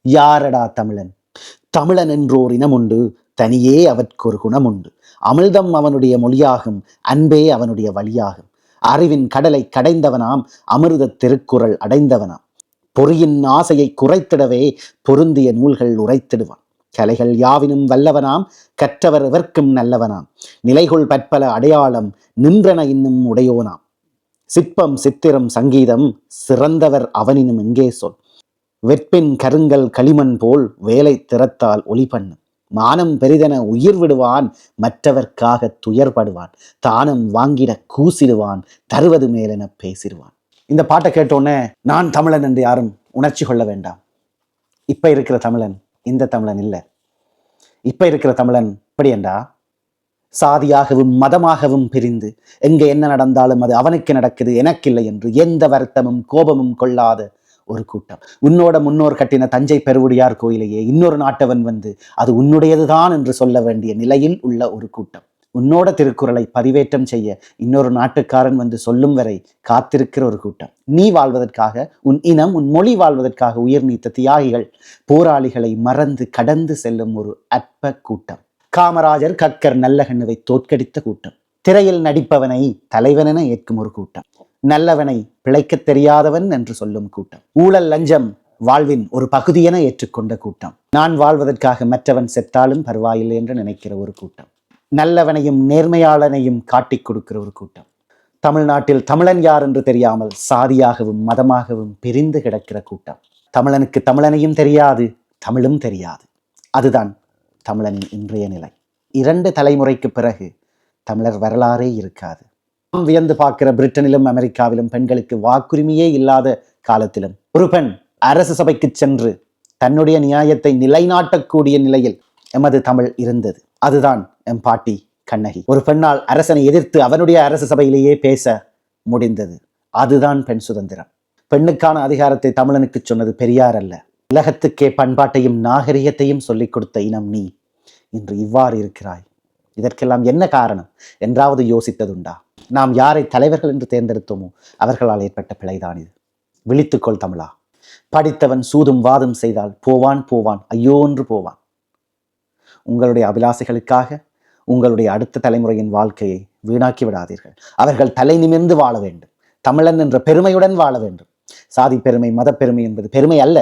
யாரடா தமிழன்? தமிழன் என்றோர் இனம் உண்டு, தனியே அவற்கொரு குணம் உண்டு. அமிழ்தம் அவனுடைய மொழியாகும், அன்பே அவனுடைய வழியாகும். அறிவின் கடலை கடைந்தவனாம், அமிர்த திருக்குறள் அடைந்தவனாம். பொறியின் ஆசையை குறைத்திடவே பொருந்திய நூல்கள் உரைத்திடுவான். கலைகள் யாவினும் வல்லவனாம், கற்றவர் எவர்க்கும் நல்லவனாம். நிலைகொள் பற்பல அடையாளம், நின்றன இன்னும் உடையோனாம். சிற்பம் சித்திரம் சங்கீதம், சிறந்தவர் அவனினும் எங்கே சொல். வெற்பின் கருங்கல் களிமண் போல் வேலை திறத்தால் ஒளி பண்ணும். மானம் பெரிதென உயிர் விடுவான், மற்றவர்க்காக துயர்படுவான். தானம் வாங்கிட கூசிடுவான், தருவது மேலென பேசிடுவான். இந்த பாட்டை கேட்டோன்னே நான் தமிழன் என்று யாரும் உணர்ச்சி கொள்ள வேண்டாம். இப்ப இருக்கிற தமிழன் இந்த தமிழன் இல்லை. இப்ப இருக்கிற தமிழன் எப்படி என்றா, சாதியாகவும் மதமாகவும் பிரிந்து எங்க என்ன நடந்தாலும் அது அவனுக்கு நடக்குது எனக்கில்லை என்று எந்த வருத்தமும் கோபமும் கொள்ளாத ஒரு கூட்டம். உன்னோட முன்னோர் கட்டின தஞ்சை பெருவுடையார் கோயிலையே இன்னொரு நாட்டவன் வந்து அது உன்னுடையதுதான் என்று சொல்ல வேண்டிய நிலையில் உள்ள ஒரு கூட்டம். உன்னோட திருக்குறளை பதிவேற்றம் செய்ய இன்னொரு நாட்டுக்காரன் வந்து சொல்லும் வரை காத்திருக்கிற ஒரு கூட்டம். நீ வாழ்வதற்காக, உன் இனம் உன் மொழி வாழ்வதற்காக உயிர் நீத்த தியாகிகள், போராளிகளை மறந்து கடந்து செல்லும் ஒரு அற்ப கூட்டம். காமராஜர் கக்கர் நல்லகண்ணுவை தோற்கடித்த கூட்டம். திரையில் நடிப்பவனை தலைவனென ஏற்கும் ஒரு கூட்டம். நல்லவனை பிழைக்க தெரியாதவன் என்று சொல்லும் கூட்டம். ஊழல் லஞ்சம் வாழ்வின் ஒரு பகுதி என ஏற்றுக்கொண்ட கூட்டம். நான் வாழ்வதற்காக மற்றவன் செத்தாலும் பரவாயில்லை என்று நினைக்கிற ஒரு கூட்டம். நல்லவனையும் நேர்மையாளனையும் காட்டிக் கொடுக்கிற ஒரு கூட்டம். தமிழ்நாட்டில் தமிழன் யார் என்று தெரியாமல் சாதியாகவும் மதமாகவும் பிரிந்து கிடக்கிற கூட்டம். தமிழனுக்கு தமிழனையும் தெரியாது, தமிழும் தெரியாது. அதுதான் தமிழனின் இன்றைய நிலை. 2 தலைமுறைக்கு பிறகு தமிழர் வரலாறே இருக்காது. நாம் வியந்து பார்க்கிற பிரிட்டனிலும் அமெரிக்காவிலும் பெண்களுக்கு வாக்குரிமையே இல்லாத காலத்திலும் ஒரு பெண் அரசு சபைக்கு சென்று தன்னுடைய நியாயத்தை நிலைநாட்டக்கூடிய நிலையில் எமது தமிழ் இருந்தது. அதுதான் எம் பாட்டி கண்ணகி. ஒரு பெண்ணால் அரசனை எதிர்த்து அவனுடைய அரசு சபையிலேயே பேச முடிந்தது. அதுதான் பெண் சுதந்திரம். பெண்ணுக்கான அதிகாரத்தை தமிழனுக்கு சொன்னது பெரியார் அல்ல, உலகத்துக்கே பண்பாட்டையும் நாகரிகத்தையும் சொல்லிக் கொடுத்த இனம் நீ. இன்று இவ்வாறு இருக்கிறாய். இதற்கெல்லாம் என்ன காரணம் என்றாவது யோசித்ததுண்டா? நாம் யாரை தலைவர்கள் என்று தேர்ந்தெடுத்தோமோ அவர்களால் ஏற்பட்ட பிழைதான் இது. விழித்துக்கொள் தமிழா. படித்தவன் சூதும் வாதும் செய்தால் போவான் போவான், ஐயோ என்று போவான். உங்களுடைய அபிலாசைகளுக்காக உங்களுடைய அடுத்த தலைமுறையின் வாழ்க்கையை வீணாக்கி விடாதீர்கள். அவர்கள் தலை நிமிர்ந்து வாழ வேண்டும். தமிழன் என்ற பெருமையுடன் வாழ வேண்டும். சாதி பெருமை மத பெருமை என்பது பெருமை அல்ல.